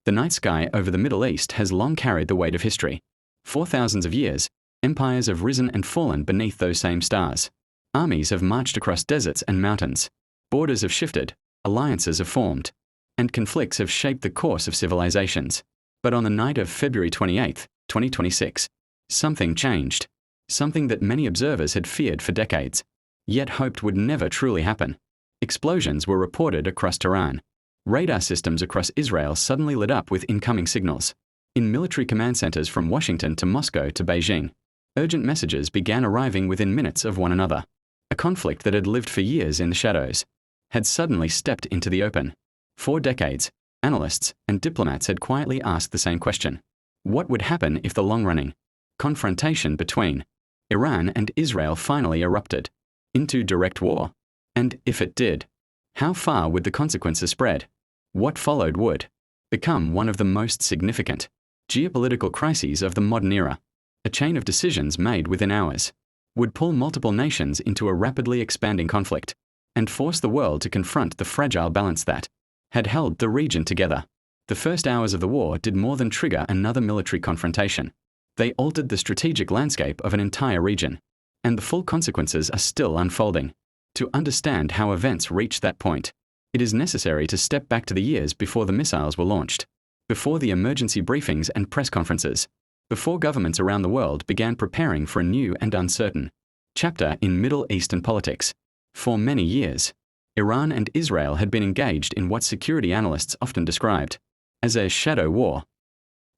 The night sky over the Middle East has long carried the weight of history. For thousands of years, empires have risen and fallen beneath those same stars. Armies have marched across deserts and mountains. Borders have shifted, alliances have formed, and conflicts have shaped the course of civilizations. But on the night of February 28, 2026, something changed. Something that many observers had feared for decades, yet hoped would never truly happen. Explosions were reported across Tehran. Radar systems across Israel suddenly lit up with incoming signals. In military command centers from Washington to Moscow to Beijing, urgent messages began arriving within minutes of one another. A conflict that had lived for years in the shadows had suddenly stepped into the open. For decades, analysts and diplomats had quietly asked the same question. What would happen if the long-running confrontation between Iran and Israel finally erupted into direct war? And if it did, how far would the consequences spread? What followed would become one of the most significant geopolitical crises of the modern era. A chain of decisions made within hours would pull multiple nations into a rapidly expanding conflict and force the world to confront the fragile balance that had held the region together. The first hours of the war did more than trigger another military confrontation. They altered the strategic landscape of an entire region, and the full consequences are still unfolding. To understand how events reached that point, it is necessary to step back to the years before the missiles were launched, before the emergency briefings and press conferences, before governments around the world began preparing for a new and uncertain chapter in Middle Eastern politics. For many years, Iran and Israel had been engaged in what security analysts often described as a shadow war.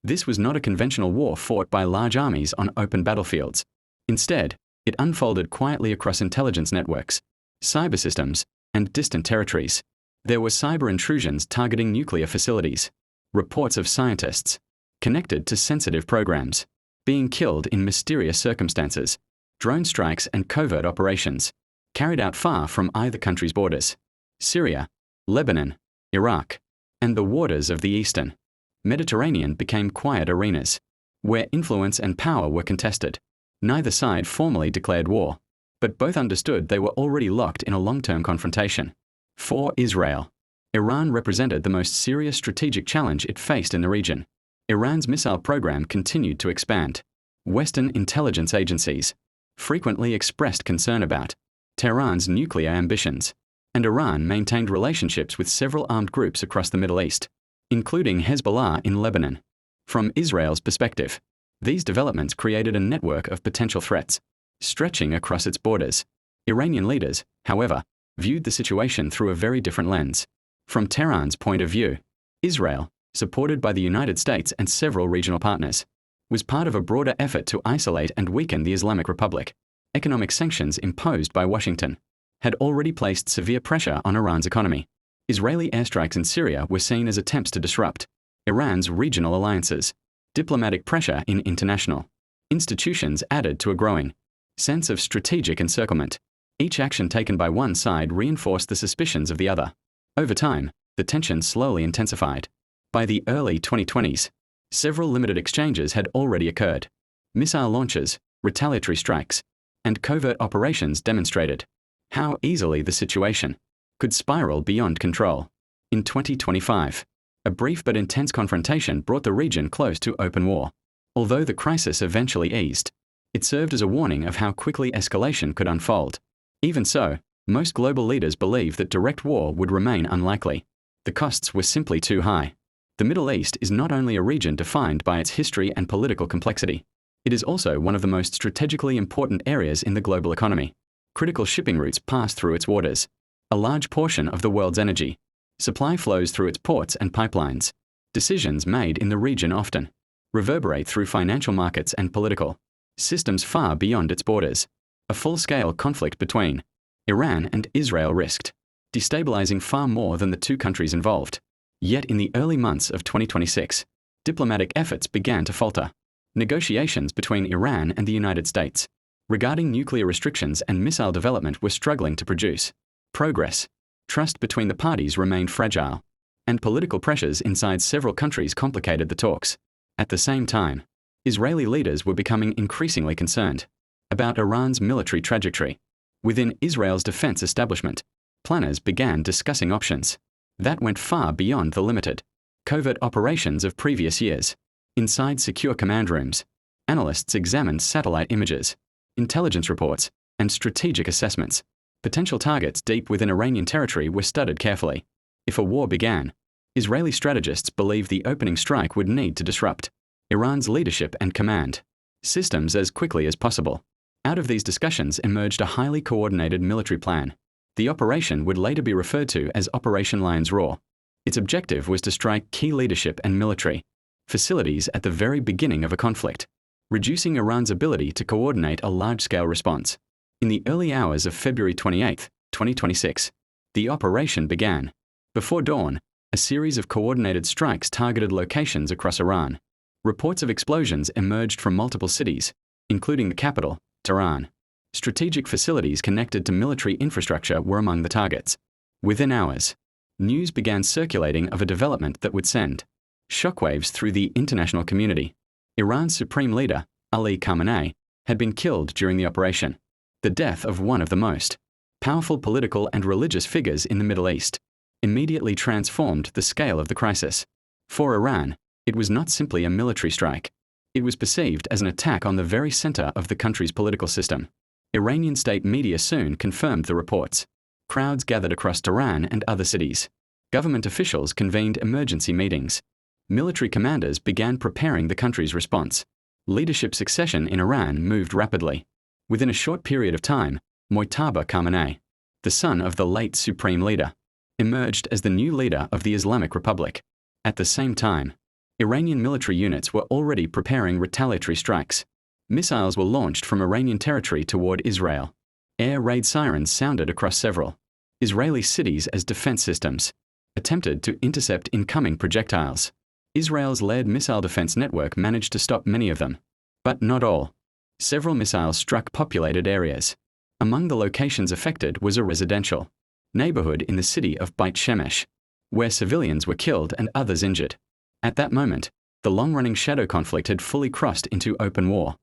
This was not a conventional war fought by large armies on open battlefields. Instead, it unfolded quietly across intelligence networks, cyber systems, and distant territories. There were cyber intrusions targeting nuclear facilities, reports of scientists connected to sensitive programs being killed in mysterious circumstances, drone strikes and covert operations carried out far from either country's borders. Syria, Lebanon, Iraq, and the waters of the Eastern Mediterranean became quiet arenas where influence and power were contested. Neither side formally declared war, but both understood they were already locked in a long-term confrontation. For Israel, Iran represented the most serious strategic challenge it faced in the region. Iran's missile program continued to expand. Western intelligence agencies frequently expressed concern about Tehran's nuclear ambitions, and Iran maintained relationships with several armed groups across the Middle East, including Hezbollah in Lebanon. From Israel's perspective, these developments created a network of potential threats, stretching across its borders. Iranian leaders, however, viewed the situation through a very different lens. From Tehran's point of view, Israel, supported by the United States and several regional partners, was part of a broader effort to isolate and weaken the Islamic Republic. Economic sanctions imposed by Washington had already placed severe pressure on Iran's economy. Israeli airstrikes in Syria were seen as attempts to disrupt Iran's regional alliances. Diplomatic pressure in international institutions added to a growing sense of strategic encirclement. Each action taken by one side reinforced the suspicions of the other. Over time, the tension slowly intensified. By the early 2020s, several limited exchanges had already occurred. Missile launches, retaliatory strikes, and covert operations demonstrated how easily the situation could spiral beyond control. In 2025, a brief but intense confrontation brought the region close to open war. Although the crisis eventually eased, it served as a warning of how quickly escalation could unfold. Even so, most global leaders believed that direct war would remain unlikely. The costs were simply too high. The Middle East is not only a region defined by its history and political complexity, it is also one of the most strategically important areas in the global economy. Critical shipping routes pass through its waters. A large portion of the world's energy supply flows through its ports and pipelines. Decisions made in the region often reverberate through financial markets and political systems far beyond its borders. A full-scale conflict between Iran and Israel risked destabilizing far more than the two countries involved. Yet in the early months of 2026, diplomatic efforts began to falter. Negotiations between Iran and the United States regarding nuclear restrictions and missile development were struggling to produce progress. Trust between the parties remained fragile, and political pressures inside several countries complicated the talks. At the same time, Israeli leaders were becoming increasingly concerned about Iran's military trajectory. Within Israel's defense establishment, planners began discussing options that went far beyond the limited covert operations of previous years. Inside secure command rooms, analysts examined satellite images, intelligence reports, and strategic assessments. Potential targets deep within Iranian territory were studied carefully. If a war began, Israeli strategists believed the opening strike would need to disrupt Iran's leadership and command systems as quickly as possible. Out of these discussions emerged a highly coordinated military plan. The operation would later be referred to as Operation Lion's Roar. Its objective was to strike key leadership and military facilities at the very beginning of a conflict, reducing Iran's ability to coordinate a large-scale response. In the early hours of February 28, 2026, the operation began. Before dawn, a series of coordinated strikes targeted locations across Iran. Reports of explosions emerged from multiple cities, including the capital, Tehran. Strategic facilities connected to military infrastructure were among the targets. Within hours, news began circulating of a development that would send shockwaves through the international community. Iran's supreme leader, Ali Khamenei, had been killed during the operation. The death of one of the most powerful political and religious figures in the Middle East immediately transformed the scale of the crisis. For Iran, it was not simply a military strike. It was perceived as an attack on the very center of the country's political system. Iranian state media soon confirmed the reports. Crowds gathered across Tehran and other cities. Government officials convened emergency meetings. Military commanders began preparing the country's response. Leadership succession in Iran moved rapidly. Within a short period of time, Mojtaba Khamenei, the son of the late supreme leader, emerged as the new leader of the Islamic Republic. At the same time, Iranian military units were already preparing retaliatory strikes. Missiles were launched from Iranian territory toward Israel. Air raid sirens sounded across several Israeli cities as defense systems attempted to intercept incoming projectiles. Israel's layered missile defense network managed to stop many of them, but not all. Several missiles struck populated areas. Among the locations affected was a residential neighborhood in the city of Beit Shemesh, where civilians were killed and others injured. At that moment, the long-running shadow conflict had fully crossed into open war,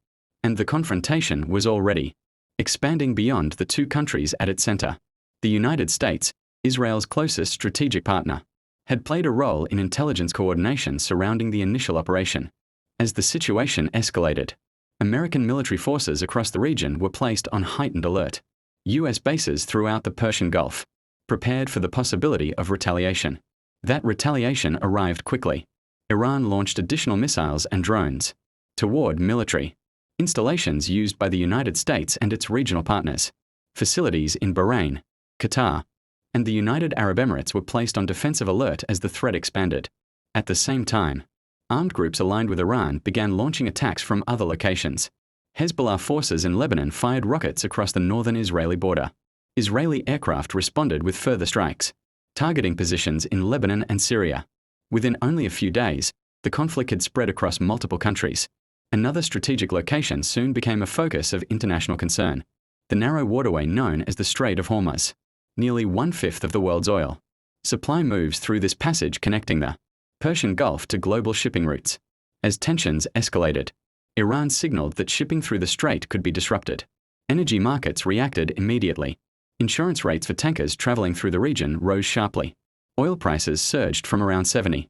and the confrontation was already expanding beyond the two countries at its center. The United States, Israel's closest strategic partner, had played a role in intelligence coordination surrounding the initial operation. As the situation escalated, American military forces across the region were placed on heightened alert. U.S. bases throughout the Persian Gulf prepared for the possibility of retaliation. That retaliation arrived quickly. Iran launched additional missiles and drones toward military installations used by the United States and its regional partners. Facilities in Bahrain, Qatar, and the United Arab Emirates were placed on defensive alert as the threat expanded. At the same time, armed groups aligned with Iran began launching attacks from other locations. Hezbollah forces in Lebanon fired rockets across the northern Israeli border. Israeli aircraft responded with further strikes, targeting positions in Lebanon and Syria. Within only a few days, the conflict had spread across multiple countries. Another strategic location soon became a focus of international concern: the narrow waterway known as the Strait of Hormuz. Nearly 1/5 of the world's oil supply moves through this passage connecting the Persian Gulf to global shipping routes. As tensions escalated, Iran signaled that shipping through the strait could be disrupted. Energy markets reacted immediately. Insurance rates for tankers traveling through the region rose sharply. Oil prices surged from around $70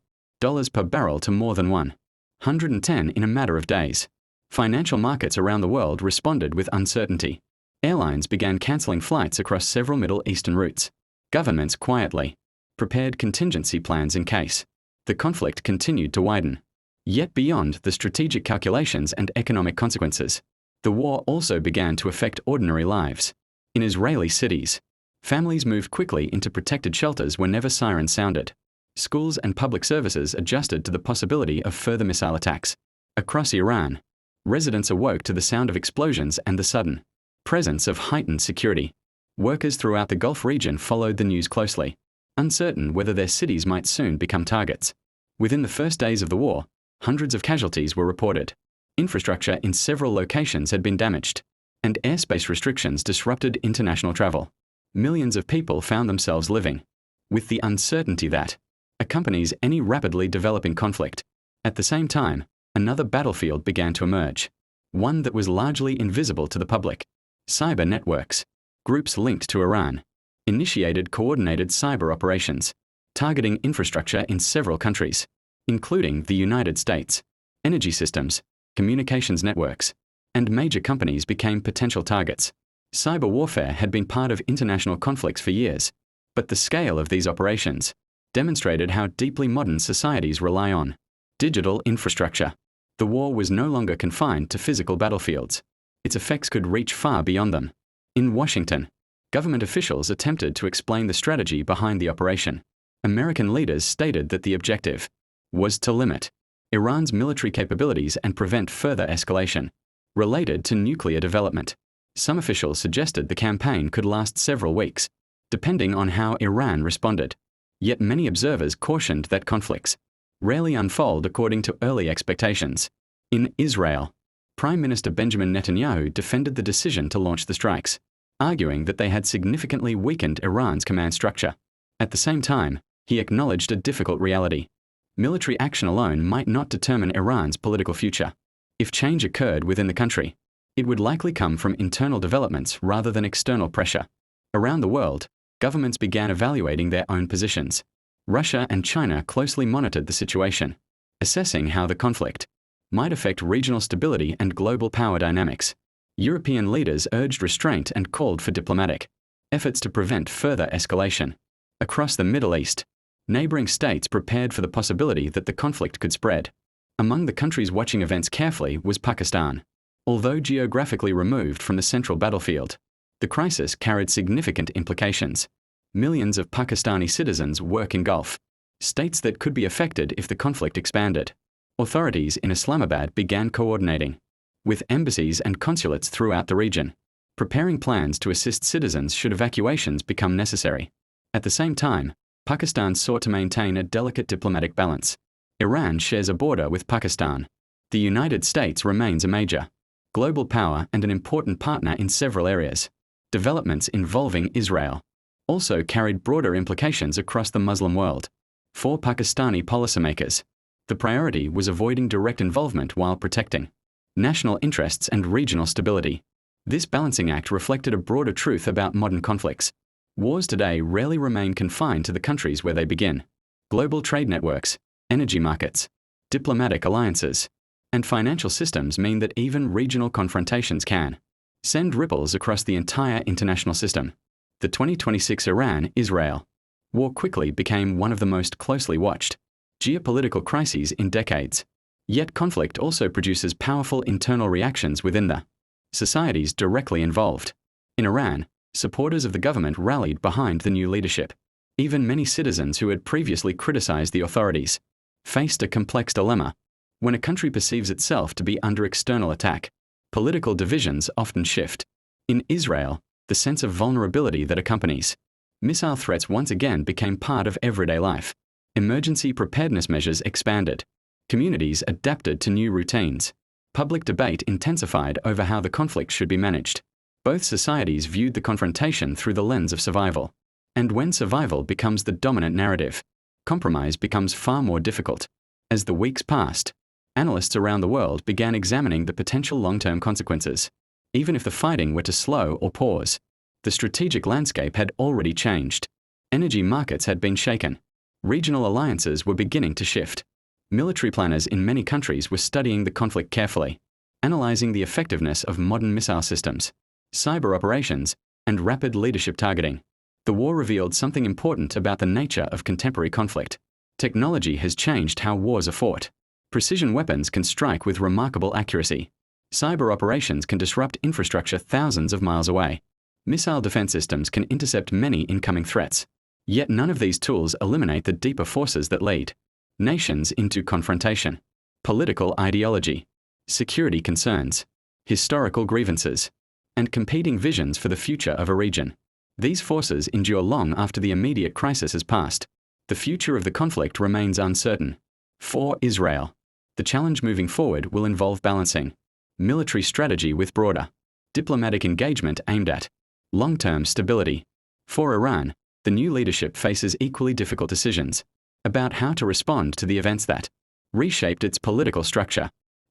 per barrel to more than $110 in a matter of days. Financial markets around the world responded with uncertainty. Airlines began canceling flights across several Middle Eastern routes. Governments quietly prepared contingency plans in case the conflict continued to widen. Yet beyond the strategic calculations and economic consequences, the war also began to affect ordinary lives. In Israeli cities, families moved quickly into protected shelters whenever sirens sounded. Schools and public services adjusted to the possibility of further missile attacks. Across Iran, residents awoke to the sound of explosions and the sudden presence of heightened security. Workers throughout the Gulf region followed the news closely, uncertain whether their cities might soon become targets. Within the first days of the war, hundreds of casualties were reported. Infrastructure in several locations had been damaged, and airspace restrictions disrupted international travel. Millions of people found themselves living with the uncertainty that accompanies any rapidly developing conflict. At the same time, another battlefield began to emerge, one that was largely invisible to the public. Cyber networks. Groups linked to Iran initiated coordinated cyber operations, targeting infrastructure in several countries. including the United States. Energy systems, communications networks, and major companies became potential targets. Cyber warfare had been part of international conflicts for years, but the scale of these operations demonstrated how deeply modern societies rely on digital infrastructure. The war was no longer confined to physical battlefields. Its effects could reach far beyond them. In Washington, government officials attempted to explain the strategy behind the operation. American leaders stated that the objective was to limit Iran's military capabilities and prevent further escalation related to nuclear development. Some officials suggested the campaign could last several weeks, depending on how Iran responded. Yet many observers cautioned that conflicts rarely unfold according to early expectations. In Israel, Prime Minister Benjamin Netanyahu defended the decision to launch the strikes, arguing that they had significantly weakened Iran's command structure. At the same time, he acknowledged a difficult reality. Military action alone might not determine Iran's political future. If change occurred within the country, it would likely come from internal developments rather than external pressure. Around the world, governments began evaluating their own positions. Russia and China closely monitored the situation, assessing how the conflict might affect regional stability and global power dynamics. European leaders urged restraint and called for diplomatic efforts to prevent further escalation. Across the Middle East, neighboring states prepared for the possibility that the conflict could spread. Among the countries watching events carefully was Pakistan. Although geographically removed from the central battlefield, the crisis carried significant implications. Millions of Pakistani citizens work in Gulf states that could be affected if the conflict expanded. Authorities in Islamabad began coordinating with embassies and consulates throughout the region, preparing plans to assist citizens should evacuations become necessary. At the same time, Pakistan sought to maintain a delicate diplomatic balance. Iran shares a border with Pakistan. The United States remains a major global power and an important partner in several areas. Developments involving Israel also carried broader implications across the Muslim world. For Pakistani policymakers, the priority was avoiding direct involvement while protecting national interests and regional stability. This balancing act reflected a broader truth about modern conflicts. Wars today rarely remain confined to the countries where they begin. Global trade networks, energy markets, diplomatic alliances, and financial systems mean that even regional confrontations can send ripples across the entire international system. The 2026 Iran-Israel war quickly became one of the most closely watched geopolitical crises in decades. Yet conflict also produces powerful internal reactions within the societies directly involved. In Iran, supporters of the government rallied behind the new leadership. Even many citizens who had previously criticized the authorities faced a complex dilemma. When a country perceives itself to be under external attack, political divisions often shift. In Israel, the sense of vulnerability that accompanies missile threats once again became part of everyday life. Emergency preparedness measures expanded. Communities adapted to new routines. Public debate intensified over how the conflict should be managed. Both societies viewed the confrontation through the lens of survival. And when survival becomes the dominant narrative, compromise becomes far more difficult. As the weeks passed, analysts around the world began examining the potential long-term consequences. Even if the fighting were to slow or pause, the strategic landscape had already changed. Energy markets had been shaken. Regional alliances were beginning to shift. Military planners in many countries were studying the conflict carefully, analyzing the effectiveness of modern missile systems, cyber operations, and rapid leadership targeting. The war revealed something important about the nature of contemporary conflict. Technology has changed how wars are fought. Precision weapons can strike with remarkable accuracy. Cyber operations can disrupt infrastructure thousands of miles away. Missile defense systems can intercept many incoming threats. Yet none of these tools eliminate the deeper forces that lead nations into confrontation. Political ideology, security concerns, historical grievances, and competing visions for the future of a region. These forces endure long after the immediate crisis has passed. The future of the conflict remains uncertain. For Israel, the challenge moving forward will involve balancing military strategy with broader diplomatic engagement aimed at long-term stability. For Iran, the new leadership faces equally difficult decisions about how to respond to the events that reshaped its political structure.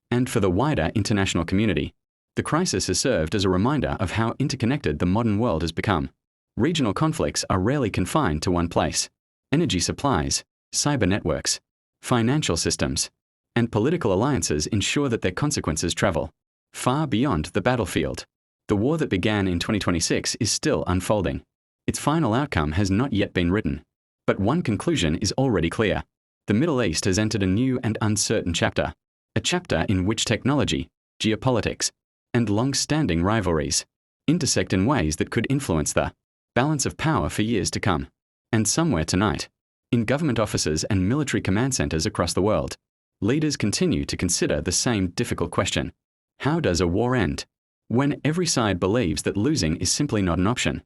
And for the wider international community, the crisis has served as a reminder of how interconnected the modern world has become. Regional conflicts are rarely confined to one place. Energy supplies, cyber networks, financial systems, and political alliances ensure that their consequences travel far beyond the battlefield. The war that began in 2026 is still unfolding. Its final outcome has not yet been written. But one conclusion is already clear. The Middle East has entered a new and uncertain chapter. A chapter in which technology, geopolitics, and long-standing rivalries intersect in ways that could influence the balance of power for years to come. And somewhere tonight, in government offices and military command centers across the world, leaders continue to consider the same difficult question. How does a war end? When every side believes that losing is simply not an option.